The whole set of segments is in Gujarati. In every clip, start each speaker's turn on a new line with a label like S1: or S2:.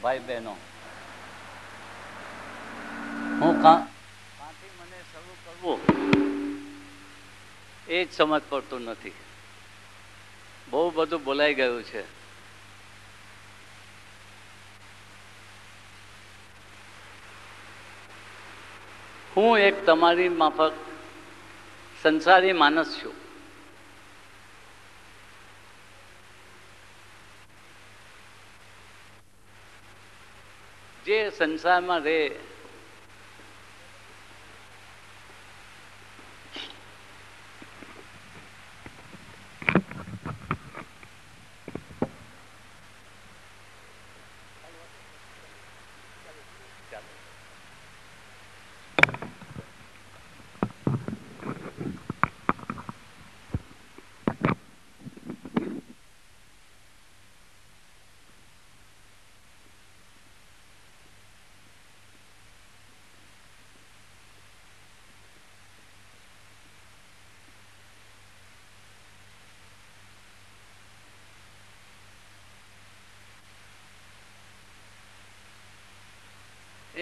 S1: ભાઈ બહેનો, હું કાંથી મને શરૂ કરવું એ જ સમજ પડતું નથી. બહુ બધું બોલાઈ ગયું છે. હું એક તમારી માફક સંસારી માણસ છું. જે સંસારમાં રહે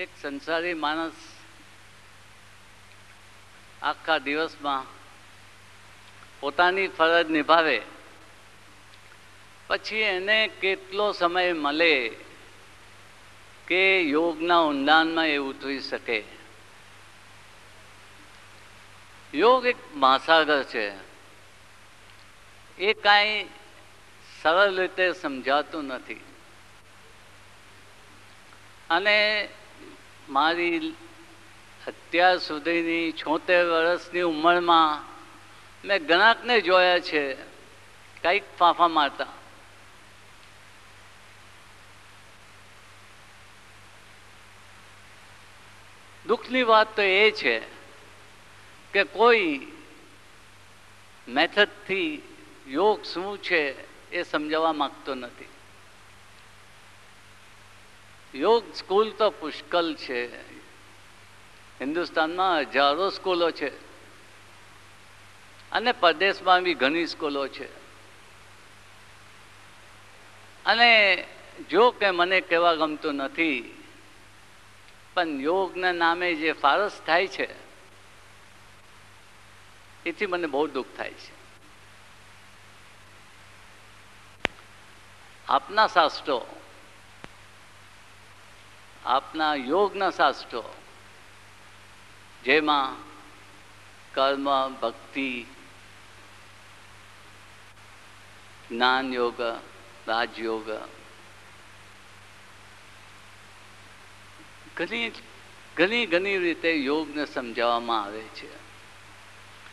S1: એક સંસારી માણસ આખા દિવસમાં પોતાની ફરજ નિભાવે પછી એને કેટલો સમય મળે કે યોગના ઊંડાણમાં એ ઉતરી શકે. યોગ એક મહાસાગર છે. એ કાંઈ સરળ રીતે સમજાતું નથી. અને મારી અત્યાર સુધીની 76 વર્ષની ઉંમરમાં મેં ઘણાકને જોયા છે કંઈક ફાંફા મારતા. દુઃખની વાત તો એ છે કે કોઈ મેથડથી યોગ શું છે એ સમજાવવા માંગતો નથી. યોગ સ્કૂલ તો પુષ્કળ છે. હિન્દુસ્તાનમાં હજારો સ્કૂલો છે અને પરદેશમાં બી ઘણી સ્કૂલો છે. અને જો કે મને કહેવા ગમતું નથી, પણ યોગના નામે જે ફારસ થાય છે એથી મને બહુ દુઃખ થાય છે. આપના શાસ્ત્રો, આપના યોગના શાસ્ત્રો જેમાં કર્મ, ભક્તિ, જ્ઞાન યોગ, રાજયોગ, ઘણી રીતે યોગને સમજાવવામાં આવે છે.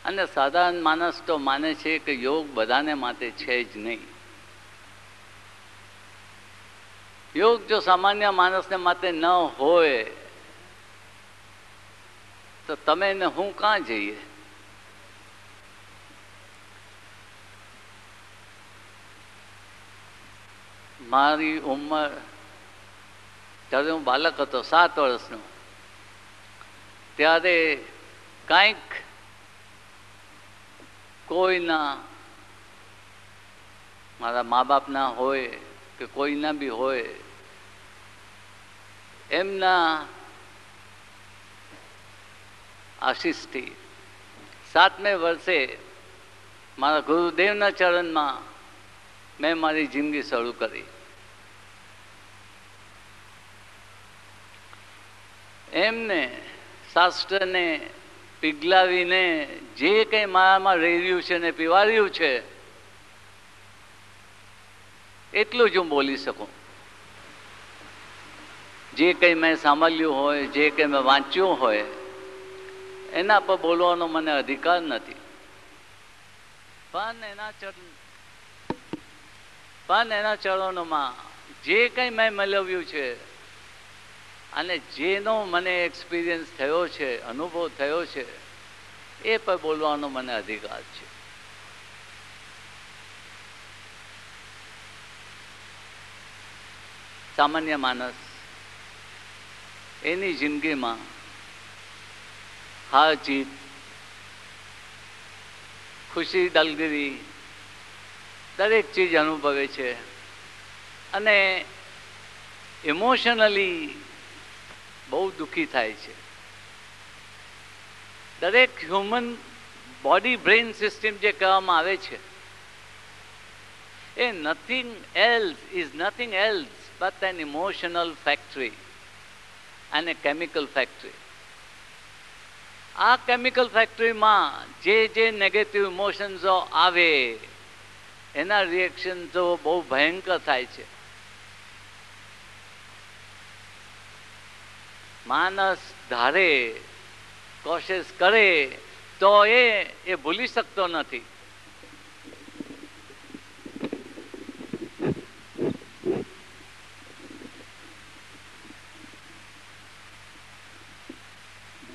S1: અને સાધારણ માણસ તો માને છે કે યોગ બધાને માટે છે જ નહીં. યોગ જો સામાન્ય માણસને માટે ન હોય તો તમે ને હું કાં જઈએ? મારી ઉંમર જ્યારે હું બાળક હતો 7 વર્ષનો, ત્યારે કાંઈક કોઈના, મારા મા બાપના હોય કે કોઈના બી હોય, એમના આશીષથી 7મે વર્ષે મારા ગુરુદેવના ચરણમાં મેં મારી જિંદગી શરૂ કરી. એમને શાસ્ત્રને પીગલાવીને જે કંઈ મારામાં રહી રહ્યું છે ને પીવાર્યું છે એટલું જ હું બોલી શકું. જે કંઈ મેં સાંભળ્યું હોય, જે કંઈ મેં વાંચ્યું હોય એના પર બોલવાનો મને અધિકાર નથી. પણ એના ચરણોમાં જે કંઈ મેં મેળવ્યું છે અને જેનો મને એક્સપિરિયન્સ થયો છે, અનુભવ થયો છે, એ પર બોલવાનો મને અધિકાર છે. સામાન્ય માણસ એની જિંદગીમાં હાર જીત, ખુશી, દલગીરી દરેક ચીજ અનુભવે છે. અને ઇમોશનલી બહુ દુઃખી થાય છે. દરેક હ્યુમન બોડી બ્રેઇન સિસ્ટમ જે કહેવામાં આવે છે એ nothing else but an emotional factory and a chemical factory. આ કેમિકલ ફેક્ટરીમાં જે નેગેટિવ ઇમોશન્સો આવે એના રિએક્શન તો બહુ ભયંકર થાય છે. માણસ ધારે કોશિશ કરે તો એ ભૂલી શકતો નથી.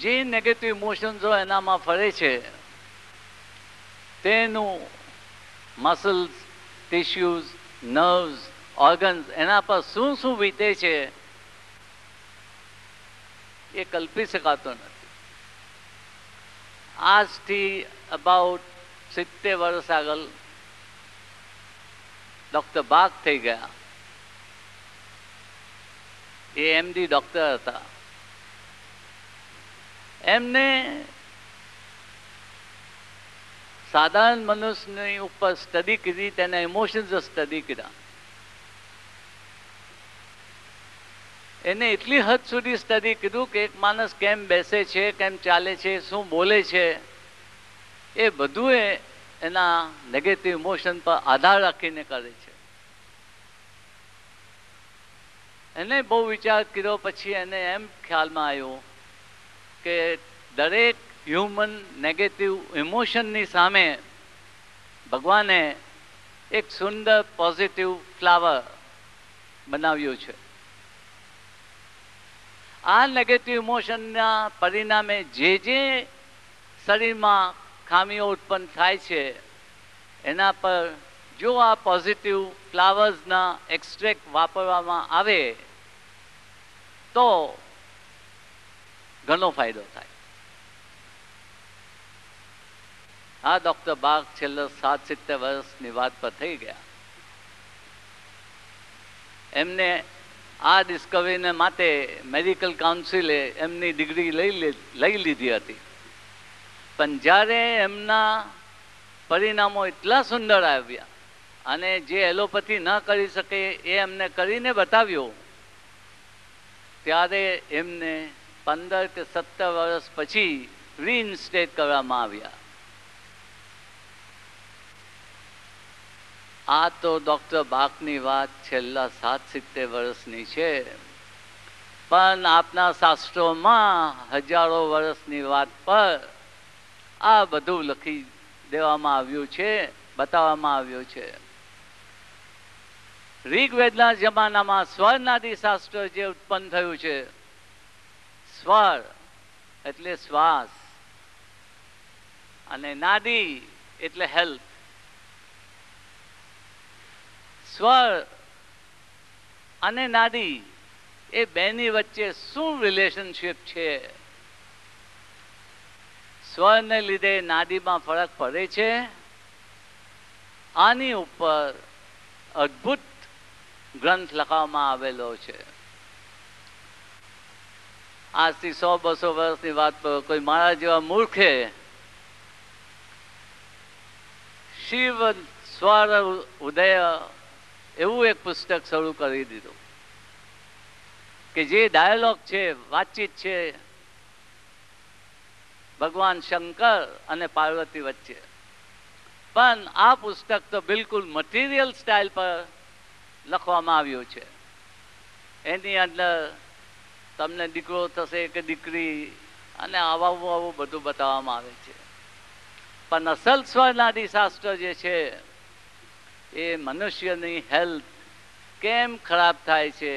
S1: જે નેગેટિવ ઇમોશન્સો એનામાં ફરે છે તેનું મસલ્સ, ટિશ્યુઝ, નર્વ્સ, ઓર્ગન્સ એના પર શું વીતે છે એ કલ્પી શકાતો નથી. આજથી અબાઉટ 70 વર્ષ આગળ ડૉક્ટર બાગ થઈ ગયા. એ એમડી ડૉક્ટર હતા. એમને સાધારણ મનુષ્યની ઉપર સ્ટડી કરી, તેના ઇમોશન્સ સ્ટડી કર્યા. એને એટલી હદ સુધી સ્ટડી કર્યું કે એક માણસ કેમ બેસે છે, કેમ ચાલે છે, શું બોલે છે, એ બધું એના નેગેટિવ ઇમોશન પર આધાર રાખીને કરે છે. એને બહુ વિચાર કર્યો પછી એને એમ ખ્યાલમાં આવ્યો કે દરેક હ્યુમન નેગેટિવ ઇમોશનની સામે ભગવાને એક સુંદર પોઝિટિવ ફ્લાવર બનાવ્યું છે. આ નેગેટિવ ઇમોશનના પરિણામે જે શરીરમાં ખામીઓ ઉત્પન્ન થાય છે એના પર જો આ પોઝિટિવ ફ્લાવર્સના એક્સ્ટ્રેક્ટ વાપરવામાં આવે તો ઘણો ફાયદો થાય. આ ડૉક્ટર બાગ છેલ્લા 60-70 વર્ષની વાત પર થઈ ગયા. એમને આ ડિસ્કવરીને માટે મેડિકલ કાઉન્સિલે એમની ડિગ્રી લઈ લીધી હતી. પણ જ્યારે એમના પરિણામો એટલા સુંદર આવ્યા અને જે એલોપેથી ન કરી શકે એ એમને કરીને બતાવ્યું, ત્યારે એમને 15 કે 17 વર્ષ પછી રીઇન્સ્ટેટ કરવામાં આવ્યા. આ તો ડૉક્ટર બાગની વાત છેલ્લા 60-70 વર્ષની છે, પણ આપના શાસ્ત્રોમાં હજારો વર્ષની વાત પર આ બધું લખી દેવામાં આવ્યું છે, બતાવવામાં આવ્યું છે. ઋગ્વેદના જમાનામાં સ્વરનાદી શાસ્ત્ર જે ઉત્પન્ન થયું છે, સ્વર એટલે શ્વાસ અને નાડી એટલે હેલ્થ. સ્વર અને નાડી એ બેની વચ્ચે શું રિલેશનશિપ છે? સ્વરને લીધે નાડીમાં ફરક પડે છે. આની ઉપર અદ્ભુત ગ્રંથ લખવામાં આવેલો છે. આજથી 100-200 વર્ષની વાત પર કોઈ મારા જેવા મૂર્ખે શિવ સ્વર ઉદય એવું એક પુસ્તક શરૂ કરી દીધું કે જે ડાયલોગ છે, વાતચીત છે ભગવાન શંકર અને પાર્વતી વચ્ચે. પણ આ પુસ્તક તો બિલકુલ મટીરિયલ સ્ટાઇલ પર લખવામાં આવ્યું છે. એની અંદર તમને દીકરો થશે કે દીકરી અને આવું બધું બતાવવામાં આવે છે. પણ અસલ સ્વરનાદી શાસ્ત્ર જે છે એ મનુષ્યની હેલ્થ કેમ ખરાબ થાય છે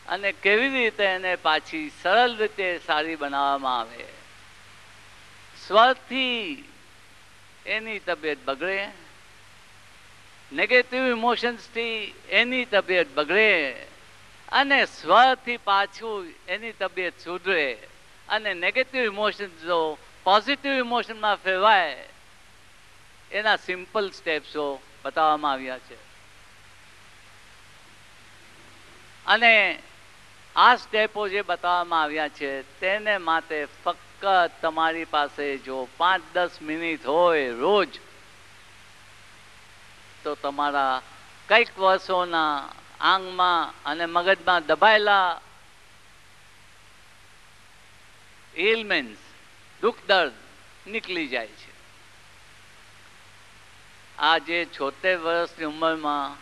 S1: અને કેવી રીતે એને પાછી સરળ રીતે સારી બનાવવામાં આવે. સ્વરથી એની તબિયત બગડે, નેગેટિવ ઇમોશન્સથી એની તબિયત બગડે અને સ્વરથી પાછું એની તબિયત સુધરે અને નેગેટિવ ઇમોશન્સ જો પોઝિટિવ ઇમોશનમાં ફેરવાય એના સિમ્પલ સ્ટેપ્સો બતાવવામાં આવ્યા છે. અને આ સ્ટેપો જે બતાવવામાં આવ્યા છે તેને માટે ફક્ત તમારી પાસે જો 5-10 મિનિટ હોય રોજ, તો તમારા કંઈક વર્ષોના આંગમાં અને મગજમાં દબાયેલા એલિમેન્ટ્સ, દુઃખ દર્દ નીકળી જાય છે. આજે 76 વર્ષની ઉંમરમાં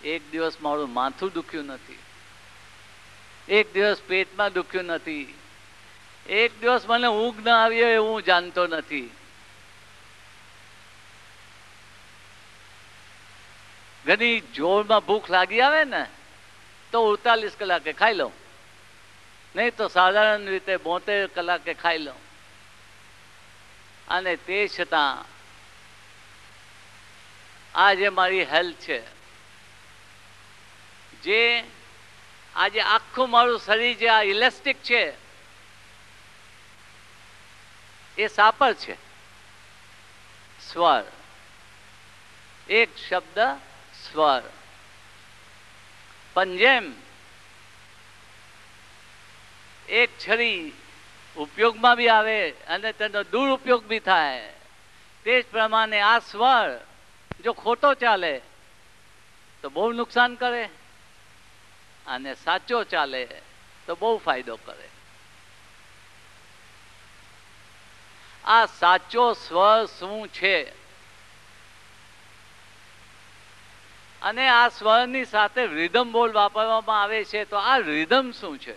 S1: એક દિવસ મારું માથું દુખ્યું નથી, એક દિવસ પેટમાં દુખ્યું નથી, એક દિવસ મને ઊંઘ ન આવી હોય એવું જાણતો નથી. ઘણી જોરમાં ભૂખ લાગી આવે ને તો 48 કલાકે ખાઈ લઉં, નહીં તો સાધારણ રીતે 72 કલાકે ખાઈ લઉં. અને તે છતાં આ જે મારી હેલ્થ છે, જે આજે આખું મારું શરીર જે આ ઇલેસ્ટિક છે એ સાપર છે. સ્વર, એક શબ્દ સ્વર. પણ જેમ એક છરી ઉપયોગમાં બી આવે અને તેનો દુરુપયોગ બી થાય, તે જ પ્રમાણે આ સ્વર જો ખોટો ચાલે તો બહુ નુકસાન કરે અને સાચો ચાલે તો બહુ ફાયદો કરે. આ સાચો સ્વર શું છે અને આ સ્વરની સાથે રિધમ બોલ વાપરવામાં આવે છે, તો આ રિધમ શું છે?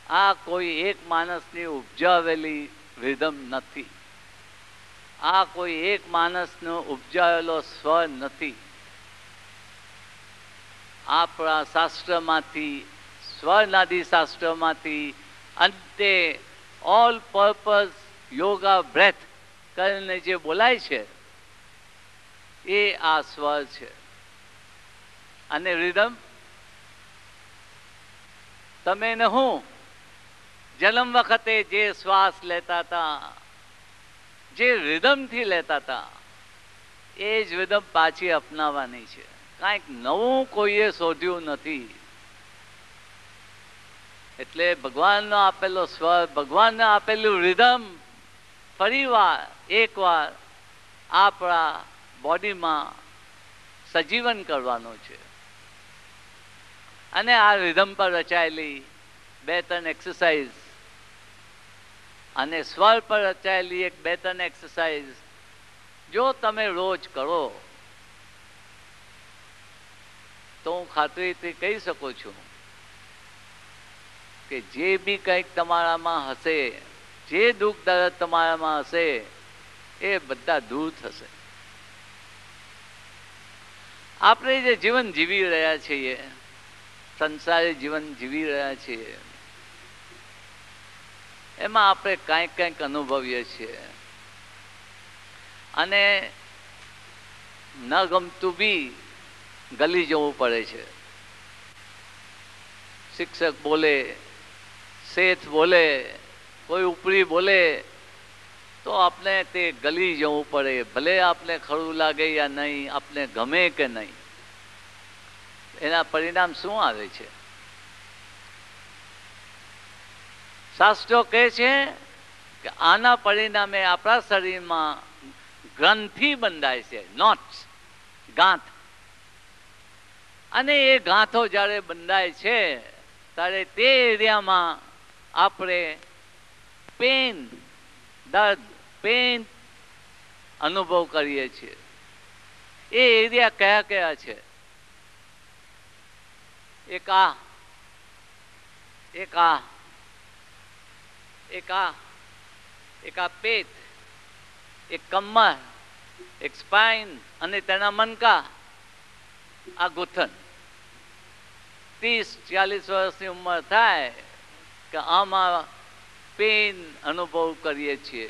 S1: આ કોઈ એક માણસની ઉપજાવેલી રિધમ નથી, આ કોઈ એક માણસનો ઉપજાવેલો સ્વર નથી. આપણા શાસ્ત્રમાંથી, સ્વરનાદી શાસ્ત્રમાંથી અંતે ઓલ પર્પઝ યોગા બ્રેથ કરીને જે બોલાય છે એ આ સ્વર છે. અને રિધમ તમે ને હું જન્મ વખતે જે શ્વાસ લેતા હતા, જે રિધમથી લેતા હતા, એ જ રિધમ પાછી અપનાવવાની છે. કાંઈક નવું કોઈએ શોધ્યું નથી. એટલે ભગવાનનો આપેલો સ્વર, ભગવાનને આપેલું રિધમ ફરીવાર એકવાર આપણા બોડીમાં સજીવન કરવાનો છે. અને આ રિધમ પર રચાયેલી 2-3 એક્સરસાઇઝ અને સ્વર પર રચાયેલી 2-3 એક્સરસાઇઝ જો તમે રોજ કરો તો હું ખાતરીથી કહી શકું છું કે જે બી કંઈક તમારામાં હશે, જે દુઃખ દર્દ તમારામાં હશે, એ બધા દૂર થશે. આપણે જે જીવન જીવી રહ્યા છીએ, સંસારી જીવન જીવી રહ્યા છીએ, એમાં આપણે કાંઈક કાંઈક અનુભવીએ છીએ અને ન ગમતું બી ગલી જવું પડે છે. શિક્ષક બોલે, શેઠ બોલે, કોઈ ઉપરી બોલે તો આપણે તે ગલી જવું પડે, ભલે આપને ખરું લાગે યા નહીં, આપને ગમે કે નહીં. એના પરિણામ શું આવે છે? શાસ્ત્રો કહે છે કે આના પરિણામે આપણા શરીરમાં ગ્રંથિ બંધાય છે, નોટ્સ, ગાંઠ. અને એ ગાંઠો જ્યારે બંધાય છે ત્યારે તે એરિયામાં આપણે પેન, દર્દ, પેન અનુભવ કરીએ છીએ. એ એરિયા કયા કયા છે? એક આ, એક આ, એક આ, એક આ પેટ, એક કમર, એક સ્પાઇન અને તેના મણકા, આ ગૂંથણ. 30-40 વર્ષની ઉંમર થાય કે આમાં પેન અનુભવ કરીએ છીએ.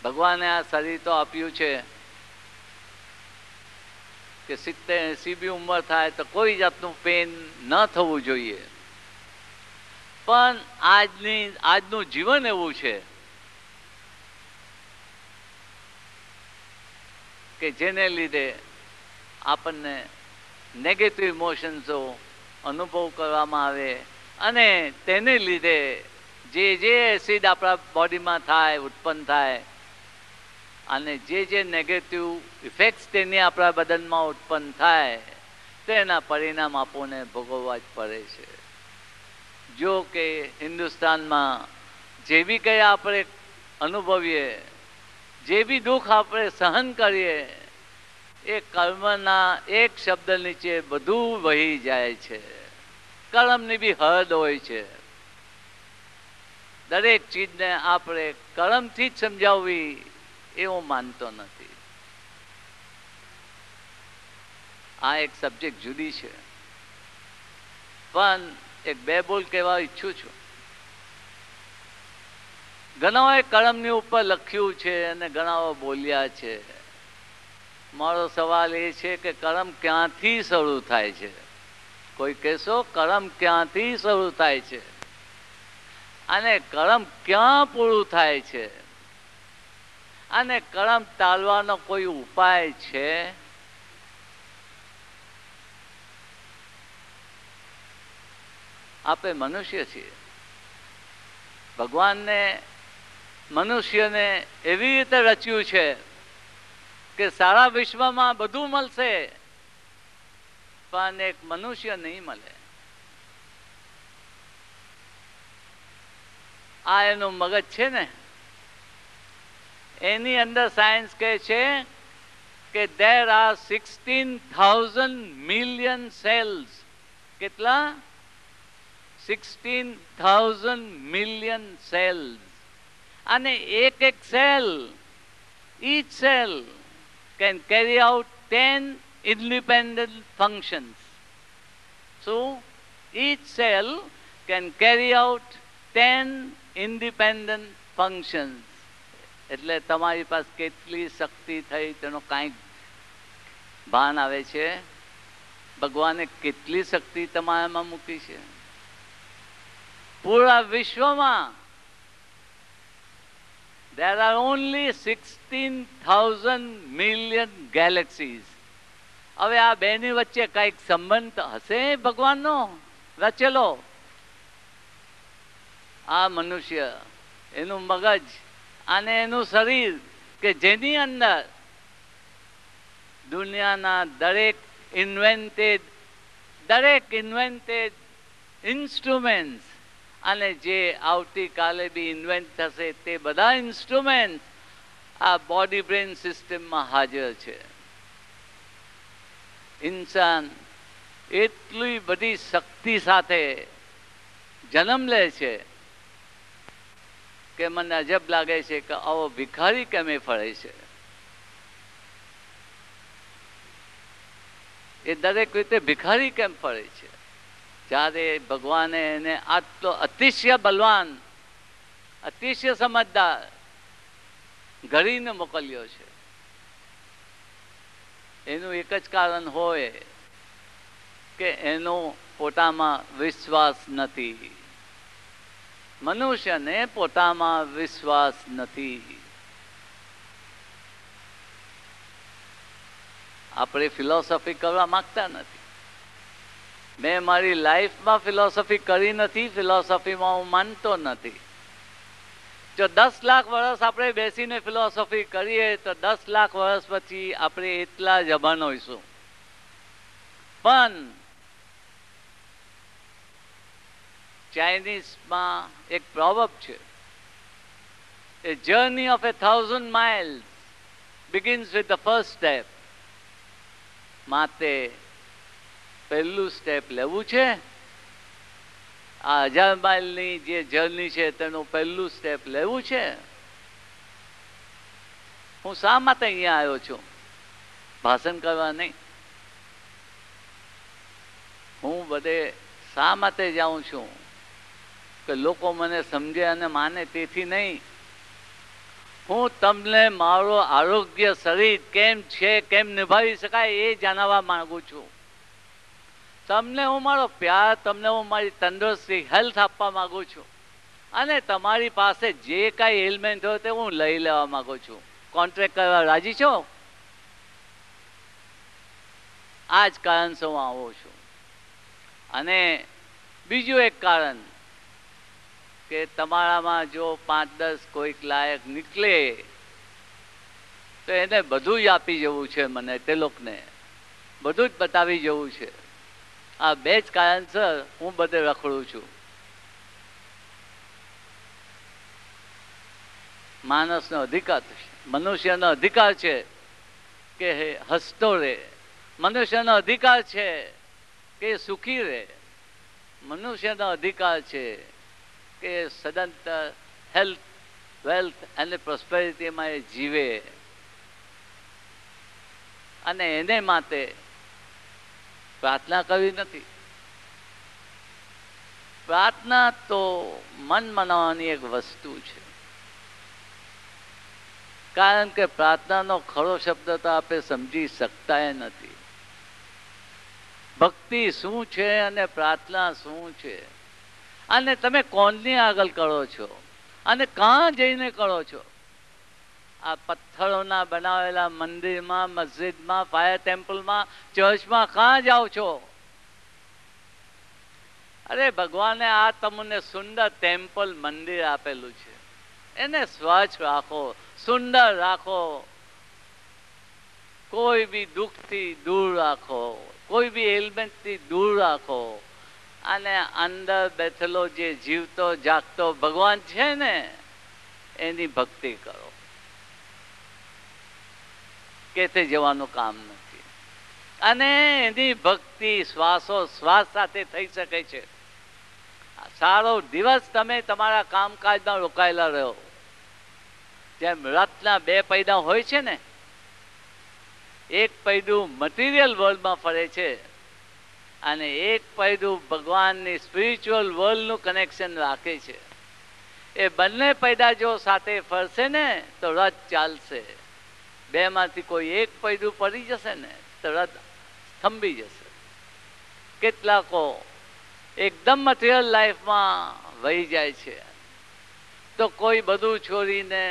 S1: ભગવાને આ શરીર તો આપ્યું છે કે 70-80 બી ઉંમર થાય તો કોઈ જાતનું પેન ન થવું જોઈએ. પણ આજનું જીવન એવું છે કે જેને લીધે આપણને નેગેટિવ ઇમોશન્સો અનુભવ કરવામાં આવે અને તેને લીધે જે એસિડ આપણા બોડીમાં થાય, ઉત્પન્ન થાય અને જે નેગેટિવ ઇફેક્ટ્સ તેની આપણા બદનમાં ઉત્પન્ન થાય તેના પરિણામ આપણને ભોગવવા જ પડે છે. જો કે હિન્દુસ્તાનમાં જે બી કંઈ આપણે અનુભવીએ, જે બી દુઃખ આપણે સહન કરીએ, એ કર્મના એક શબ્દ નીચે બધું વહી જાય છે. કર્મની બી હદ હોય છે. દરેક ચીજને આપણે કર્મથી જ સમજાવવી એવું માનતો નથી. આ એક સબ્જેક્ટ જુદી છે, પણ એક બે બોલ કહેવા ઈચ્છું છું. ઘણાઓએ કર્મની ઉપર લખ્યું છે અને ઘણાઓ બોલ્યા છે. મારો સવાલ એ છે કે કર્મ ક્યાંથી શરૂ થાય છે? કોઈ કહેશો કર્મ ક્યાંથી શરૂ થાય છે અને કર્મ ક્યાં પૂરું થાય છે અને કર્મ ટાળવાનો કોઈ ઉપાય છે? આપણે મનુષ્ય છીએ. ભગવાનને મનુષ્યને એવી રીતે રચ્યું છે કે સારા વિશ્વમાં બધું મળશે પણ એક મનુષ્ય નહીં મળે. આ એનું મગજ છે ને, એની અંદર સાયન્સ કહે છે કે there are 16,000 million cells. કેટલા? 16,000 million cells. અને એક cell, each cell can carry out 10 independent functions. So each cell can carry out 10 independent functions. એટલે તમારી પાસે કેટલી શક્તિ થઈ તેનો કાંઈક ભાન આવે છે? ભગવાને કેટલી શક્તિ તમારામાં મૂકી છે? પૂરા વિશ્વમાં there are only 16,000 million galaxies. હવે આ બેની વચ્ચે કઈક સંબંધ હશે ભગવાનનો રચેલો? આ મનુષ્ય, એનું મગજ અને એનું શરીર કે જેની અંદર દુનિયાના દરેક ઇન્વેન્ટેડ ઇન્સ્ટ્રુમેન્ટ્સ અને જે આવતીકાલે બી ઇન્વેન્ટ થશે તે બધા ઇન્સ્ટ્રુમેન્ટ આ બોડી બ્રેન સિસ્ટમમાં હાજર છે. ઇન્સાન એટલી બધી શક્તિ સાથે જન્મ લે છે કે મને અજબ લાગે છે કે આવો ભિખારી કેમે ફરે છે. એ દરેક રીતે ભિખારી કેમ ફરે છે જ્યારે ભગવાને એને આટલો અતિશય બલવાન, અતિશય સમજદાર ઘડીને મોકલ્યો છે? એનું એક જ કારણ હોય કે એનો પોતામાં વિશ્વાસ નથી. મનુષ્યને પોતામાં વિશ્વાસ નથી. આપણે ફિલોસોફી કરવા માંગતા નથી. મેં મારી લાઈફમાં ફિલોસોફી કરી નથી, ફિલોસોફીમાં હું માનતો નથી. જો 10 લાખ વર્ષ આપણે બેસીને ફિલોસોફી કરીએ તો 10 લાખ વર્ષ પછી આપણે એટલા જ અભાન હોઈશું. પણ ચાઇનીઝમાં એક પ્રોવર્બ છે, A journey of 1,000 miles begins with the first step. માટે પહેલું સ્ટેપ લેવું છે. આ 1000 માઇલની જે જર્ની છે તેનું પહેલું સ્ટેપ લેવું છે. હું શા માટે અહીંયા આવ્યો છું? ભાષણ કરવા નહીં. હું બધે શા માટે જાઉં છું? કે લોકો મને સમજે અને માને તેથી નહીં. હું તમને મારો આરોગ્ય શરીર કેમ છે, કેમ નિભાવી શકાય એ જાણવા માંગુ છું. તમને હું મારો પ્યાર, તમને હું મારી તંદુરસ્તી, હેલ્થ આપવા માંગુ છું. અને તમારી પાસે જે કાંઈ એલિમેન્ટ હોય તે હું લઈ લેવા માંગુ છું. કોન્ટ્રાક્ટ કરવા રાજી છો? આ જ કારણસર હું આવું છું. અને બીજું એક કારણ કે તમારામાં જો 5-10 કોઈક લાયક નીકળે તો એને બધું જ આપી જવું છે. મને તે લોકોને બધું જ બતાવી જવું છે. આ બે જ કારણસર હું બધે રખડું છું. માણસનો અધિકાર છે, મનુષ્યનો અધિકાર છે કે હસતો રહે. મનુષ્યનો અધિકાર છે કે સુખી રહે. મનુષ્યનો અધિકાર છે કે સદંતર હેલ્થ, વેલ્થ અને પ્રોસ્પેરિટીમાં એ જીવે. અને એને માટે પ્રાર્થના કરવી નથી. પ્રાર્થના તો મન મનાવવાની એક વસ્તુ છે. કારણ કે પ્રાર્થનાનો ખરો શબ્દ તો આપણે સમજી શકતા નથી. ભક્તિ શું છે અને પ્રાર્થના શું છે, અને તમે કોણની આગળ કરો છો અને ક્યાં જઈને કરો છો? આ પથ્થરોના બનાવેલા મંદિરમાં, મસ્જિદમાં, ફાયર ટેમ્પલમાં, ચર્ચમાં ક્યાં જાઓ છો? અરે ભગવાને આ તમને સુંદર ટેમ્પલ, મંદિર આપેલું છે. એને સ્વચ્છ રાખો, સુંદર રાખો, કોઈ બી દુઃખથી દૂર રાખો, કોઈ બી એલિમેન્ટથી દૂર રાખો. અને અંદર બેઠેલો જે જીવતો જાગતો ભગવાન છે ને, એની ભક્તિ કરો. કેતે જવાનું કામ નથી. અને એની ભક્તિ શ્વાસોશ્વાસ સાથે થઈ શકે છે. સારો દિવસ તમે તમારા કામકાજમાં રોકાયેલા રહો. જેમ રથના 2 પૈડા હોય છે ને, એક પૈડું મટીરિયલ વર્લ્ડમાં ફરે છે અને એક પૈડું ભગવાનની સ્પિરિચ્યુઅલ વર્લ્ડનું કનેક્શન રાખે છે. એ બંને પૈડા જો સાથે ફરશે ને તો રથ ચાલશે. 2 માંથી કોઈ એક પૈડું પડી જશે ને તો રથ થંભી જશે. કેટલાકો એકદમ મટીરિયલ લાઈફમાં વહી જાય છે, તો કોઈ બધું છોડીને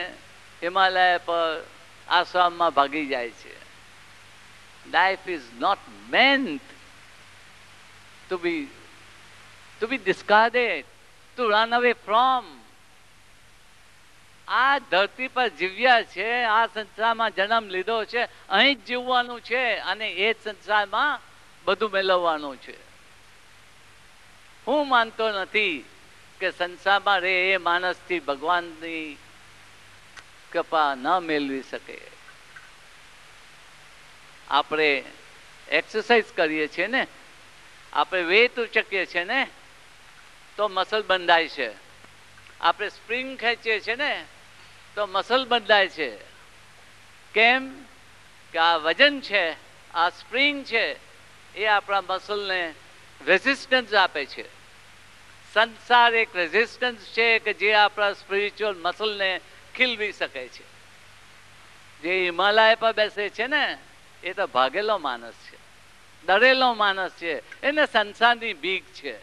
S1: હિમાલય પર આસામમાં ભાગી જાય છે. Life is not meant to be discarded, to run away from. આ ધરતી પર જીવ્યા છે, આ સંસારમાં જન્મ લીધો છે, અહીં જ જીવવાનું છે અને એ જ સંસારમાં બધું મેળવવાનું છે. હું માનતો નથી કે સંસારમાં રે એ માણસથી ભગવાનની કૃપા ન મેળવી શકે. આપણે એક્સરસાઇઝ કરીએ છીએ ને, આપણે વેટ ઉચકીએ છીએ ને તો મસલ બંધાય છે. આપણે સ્પ્રિંગ ખેંચીએ છીએ ને તો મસલ બંધાય છે. કેમ કે આ વજન છે, આ સ્પ્રિંગ છે, એ આપણા મસલને રેઝિસ્ટન્સ આપે છે. સંસાર એક રેઝિસ્ટન્સ છે કે જે આપણા સ્પિરિચ્યુઅલ મસલને ખીલવી શકે છે. જે હિમાલય પર બેસે છે ને એ તો ભાગેલો માણસ છે, ડરેલો માણસ છે. એને સંસારની બીક છે.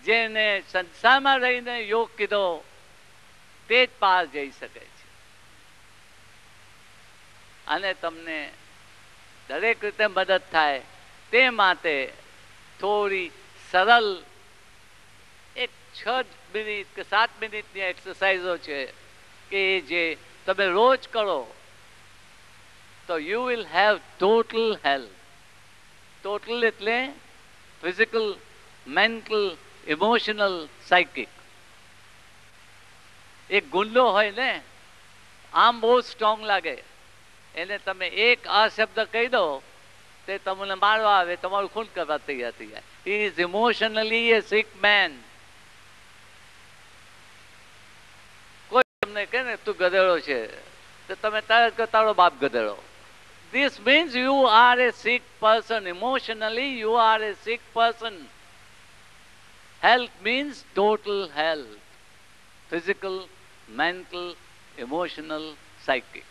S1: જેને સંસારમાં રહીને યોગ કીધો તે જ પાર જઈ શકે છે. અને તમને દરેક રીતે મદદ થાય તે માટે થોડી સરળ એક 6 મિનિટ કે 7 મિનિટની એક્સરસાઇઝો છે કે જે તમે રોજ કરો તો you will have total health. Total એટલે ફિઝિકલ, મેન્ટલ, ઇમોશનલ, સાયકિક. એક ગુંડો હોય ને, આમ બહુ સ્ટ્રોંગ લાગે, એને તમે એક આ શબ્દ કહી દો તે તમને મારવા આવે, તમારું ખૂન કરવા તૈયાર થઈ જાય. He is emotionally a sick man. કોઈ તમને કહે ને તું ગધેડો છે તો તમે તરત કહો તારો બાપ ગધેડો. This means you are a sick person. Emotionally you are a sick person. Health means total health. Physical, mental, emotional, psychic.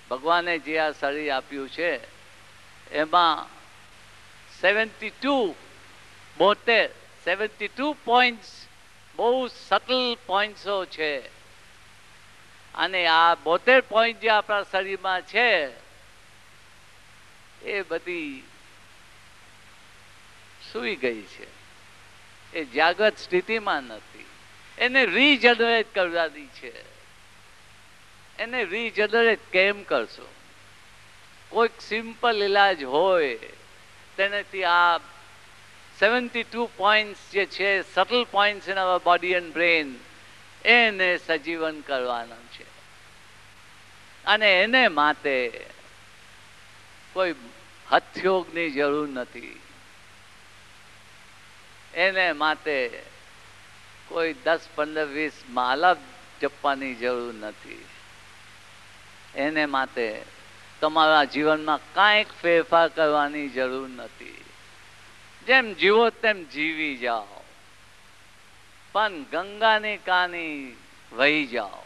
S1: ભગવાને જે આ શરીર આપ્યું છે એમાં 72 પોઈન્ટ્સ બહુ સટલ પોઈન્ટ્સો છે. અને આ 72 પોઈન્ટ જે આપણા શરીરમાં છે એ બધી સૂઈ ગઈ છે, એ જાગૃત સ્થિતિમાં નથી. એને રીજનરેટ કરવાની છે. એને રીજનરેટ કેમ કરશો? કોઈક સિમ્પલ ઇલાજ હોય તેનાથી આ 72 પોઈન્ટ્સ જે છે, subtle points in our body and brain, એને સજીવન કરવાના છે. અને એને માટે કોઈ હથયોગની જરૂર નથી. એને માટે કોઈ 10, 15, 20 માલા જપવાની જરૂર નથી. એને માટે તમારા જીવનમાં કાંઈક ફેરફાર કરવાની જરૂર નથી. જેમ જીવો તેમ જીવી જાઓ, પણ ગંગાની કાની વહી જાઓ.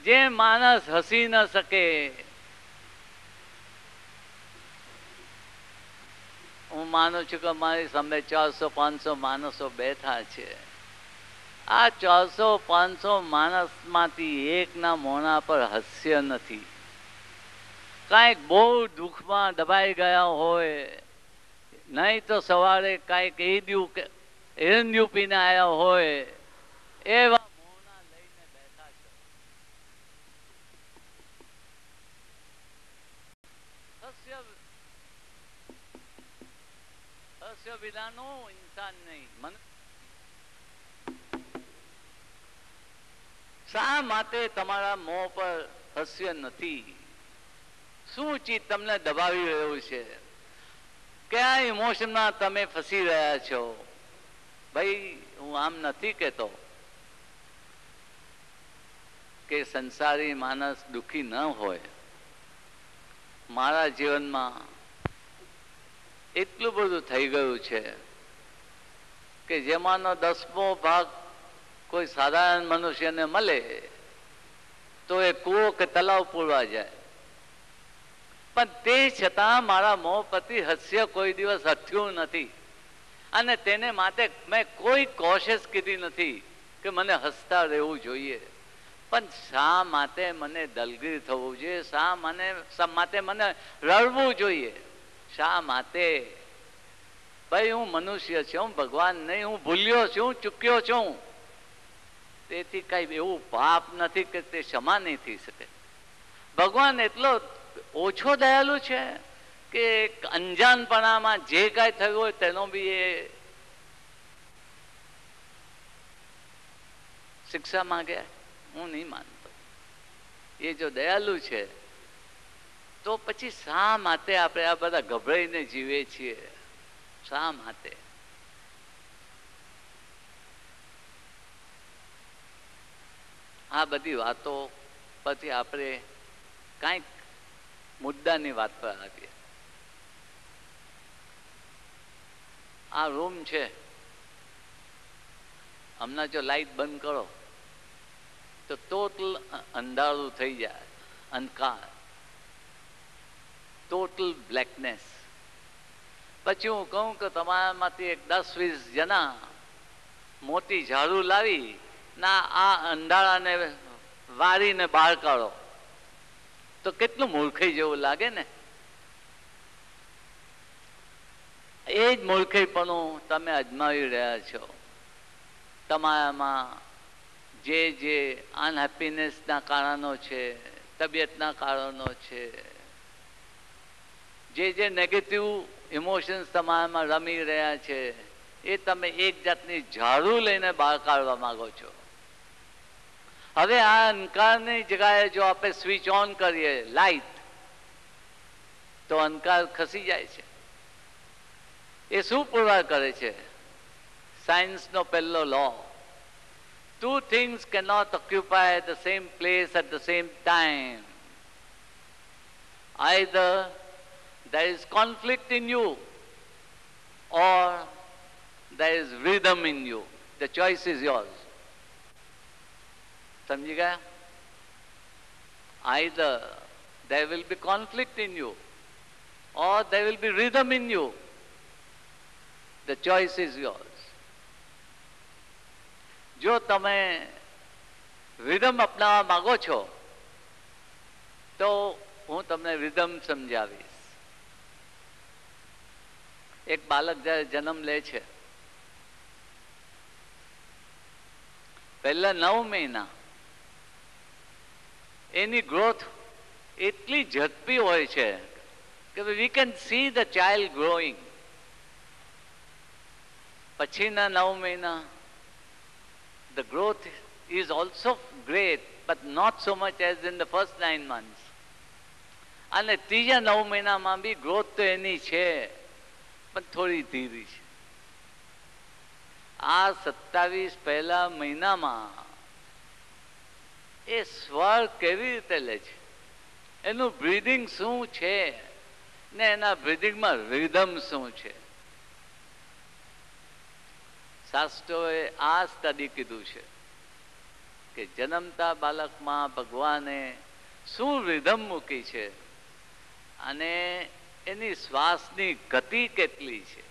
S1: જે માણસ હસી ન શકે, હું માનું છું કે મારી સામે 400-500 માણસો બેઠા છે. આ 400-500 માણસમાંથી એકના મોઢા પર હાસ્ય નથી. કાંઈક બહુ દુઃખમાં દબાઈ ગયા હોય, નહીં તો સવારે કાંઈક એરંડિયું પીને આવ્યા હોય, એવા મોઢા લઈને બેઠા છો. હાસ્ય વિનાનો ઇન્સાન નહીં. શા માટે તમારા મોં પર હાસ્ય નથી? શું ચીજ તમને દબાવી રહ્યું છે? કયા ઇમોશનમાં તમે ફસી રહ્યા છો? ભાઈ, હું આમ નથી કહેતો કે સંસારી માણસ દુઃખી ન હોય. મારા જીવનમાં એટલું બધું થઈ ગયું છે કે જેમાંનો 10મો ભાગ કોઈ સાધારણ મનુષ્યને મળે તો એ કૂવો કે તલાવ પૂરવા જાય. પણ તે છતાં મારા મોં પરથી હાસ્ય કોઈ દિવસ હટ્યું નથી. અને તેને માટે મેં કોઈ કોશિશ કીધી નથી કે મને હસતા રહેવું જોઈએ. પણ શા માટે મને દલગીર થવું જોઈએ? શા માટે મને રડવું જોઈએ? શા માટે? ભાઈ, હું મનુષ્ય છું, ભગવાન નહીં. હું ભૂલ્યો છું, ચૂક્યો છું. તેથી કઈ એવું પાપ નથી કે તે ક્ષમા નહીં થઈ શકે. ભગવાન એટલો ઓછો દયાલુ છે કે અંજાનપણામાં જે કાંઈ થયું હોય તેનો બી એ શિક્ષા માંગે. હું નહીં માનતો. એ જો દયાલુ છે તો પછી શા માટે આપણે આ બધા ગભરાઈને જીવીએ છીએ? શા માટે? આ બધી વાતો પછી આપણે કાંઈક મુદ્દાની વાત પર આવીએ. આ રૂમ છે, હમણાં જો લાઈટ બંધ કરો તો ટોટલ અંધારું થઈ જાય, અંધકાર, ટોટલ બ્લેકનેસ. પછી હું કહું કે તમારામાંથી એક 10-20 જણા મોટી ઝાડુ લાવી ના આ અંધારાને વારીને બહાર કાઢો, તો કેટલું મૂર્ખાઈ જેવું લાગે ને. એ જ મૂર્ખાઈપણું તમે અજમાવી રહ્યા છો. તમારામાં જે અનહેપીનેસના કારણો છે, તબિયતના કારણો છે, જે નેગેટિવ ઇમોશન્સ તમારામાં રમી રહ્યા છે, એ તમે એક જાતની ઝાડુ લઈને બહાર કાઢવા માંગો છો. હવે આ અંધકારની જગ્યાએ જો આપણે સ્વિચ ઓન કરીએ લાઈટ, તો અંધકાર ખસી જાય છે. એ શું પુરવાર કરે છે? સાયન્સનો પહેલો લો. Two things cannot occupy the same place at the same time. Either there is conflict in you or there is rhythm in you. The choice is yours. समझ गया? Either there will be conflict in you or there will be rhythm in you. The choice is yours. જો તમે રિધમ અપનાવવા માંગો છો તો હું તમને રિધમ સમજાવીશ. એક બાળક જ્યારે જન્મ લે છે, પહેલા 9 મહિના એની ગ્રોથ એટલી ઝડપી હોય છે કે we can see the child growing. પછીના 9 મહિના the growth is also great but not so much as in the first 9 months. અને ત્રીજા 9 મહિનામાં બી ગ્રોથ તો એની છે પણ થોડી ધીરી છે. આ 27 પહેલા મહિનામાં એ સ્વર કેવી રીતે લે છે, એનું બ્રીધિંગ શું છે ને એના બ્રીધિંગમાં રિધમ શું છે. શાસ્ત્રોએ આ સ્ટડી કીધું છે કે જન્મતા બાળકમાં ભગવાને શું રિધમ મૂકી છે અને એની શ્વાસની ગતિ કેટલી છે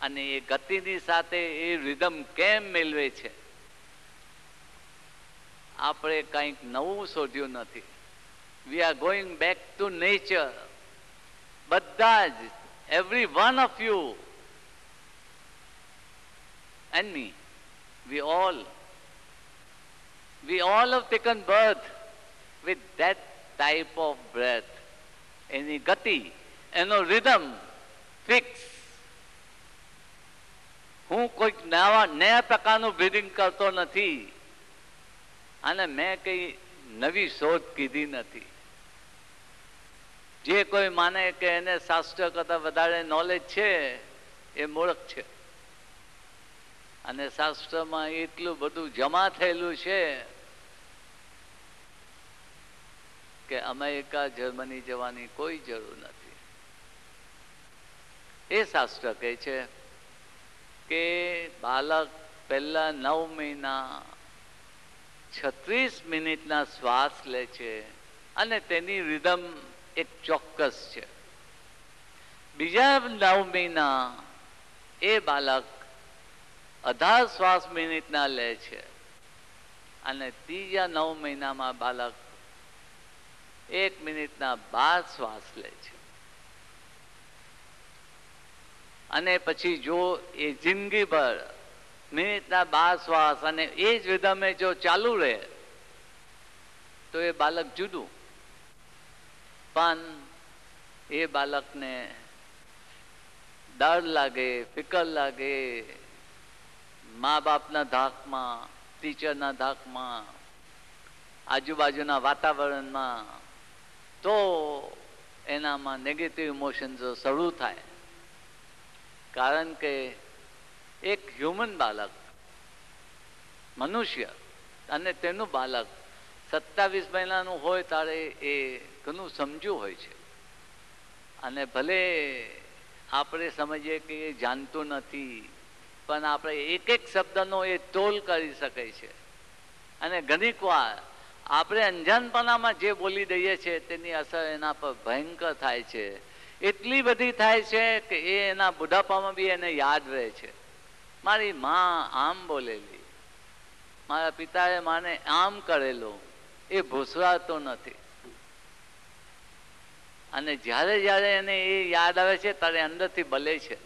S1: અને એ ગતિની સાથે એ રિધમ કેમ મેળવે છે. આપણે કંઈક નવું શોધ્યું નથી. We are going back to nature. બધા જ, every one of you and me, we all have taken birth with that type of breath. એની ગતિ, એનો રિધમ ફિક્સ. હું કોઈક નયા પ્રકારનું બ્રીધિંગ કરતો નથી અને મેં કઈ નવી શોધ કીધી નથી. જે કોઈ માને કે એને શાસ્ત્ર કરતા વધારે નોલેજ છે એ મૂર્ખ છે. અને શાસ્ત્રમાં એટલું બધું જમા થયેલું છે કે અમેરિકા જર્મની જવાની કોઈ જરૂર નથી. એ શાસ્ત્ર કહે છે કે બાળક પહેલા 9 મહિના 36 મિનિટના શ્વાસ લે છે અને તેની રિધમ એક ચોક્કસ છે. બીજા 9 મહિના એ બાળક 18 શ્વાસ મિનિટના લે છે અને ત્રીજા 9 મહિનામાં બાળક 1 મિનિટના 12 શ્વાસ લે છે. અને પછી જો એ જિંદગીભર મિનિટના 12 શ્વાસ અને એ જ રિધમે જો ચાલુ રહે તો એ બાળક જુદું. પણ એ બાળકને ડર લાગે, ફિકર લાગે, મા બાપના ધાકમાં, ટીચરના ધાકમાં, આજુબાજુના વાતાવરણમાં, તો એનામાં નેગેટિવ ઇમોશન્સ શરૂ થાય. કારણ કે એક હ્યુમન બાળક, મનુષ્ય અને તેનું બાળક 27 મહિનાનું હોય ત્યારે એ ઘણું સમજુ હોય છે. અને ભલે આપણે સમજીએ કે એ જાણતું નથી, પણ આપણે એક એક શબ્દનો એ તોલ કરી શકે છે. અને ઘણીક વાર આપણે અંજાનપણામાં જે બોલી દઈએ છીએ તેની અસર એના પર ભયંકર થાય છે. એટલી બધી થાય છે કે એ એના બુઢાપામાં બી એને યાદ રહે છે. મારી માં આમ બોલેલી, મારા પિતાએ માને આમ કરેલું, એ ભૂસવાતો નથી. અને જ્યારે જ્યારે એને એ યાદ આવે છે ત્યારે અંદરથી બલે છે.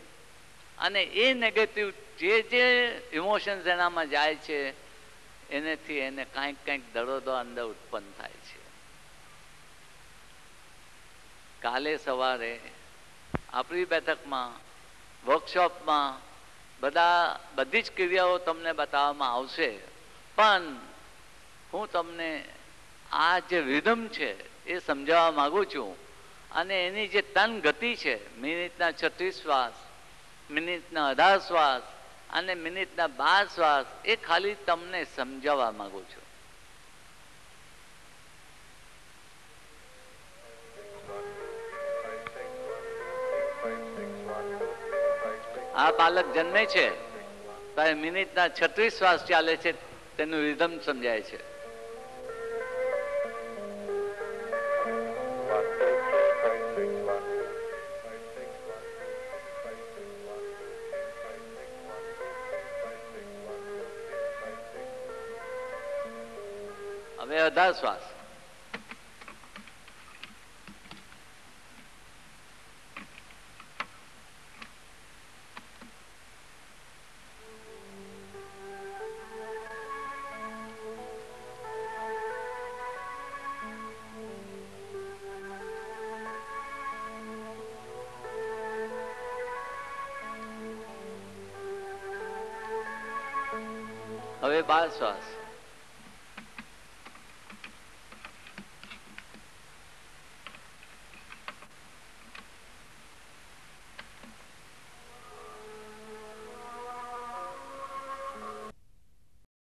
S1: અને એ નેગેટિવ જે ઇમોશન્સ એનામાં જાય છે એનેથી એને કંઈક દરોદો અંદર ઉત્પન્ન થાય છે. કાલે સવારે આપણી બેઠકમાં, વર્કશોપમાં બધી જ ક્રિયાઓ તમને બતાવવામાં આવશે. પણ હું તમને આ જે રિધમ છે એ સમજાવવા માગું છું. અને એની જે તન ગતિ છે, મિનિટના 36 શ્વાસ, મિનિટના 18 શ્વાસ અને મિનિટના 12 શ્વાસ, એ ખાલી તમને સમજાવવા માંગુ છું. આ બાળક જન્મે છે ત્યારે મિનિટના 36 શ્વાસ ચાલે છે, તેનું રિધમ સમજાય છે. હવે 18 શ્વાસ. હવે 12 શ્વાસ.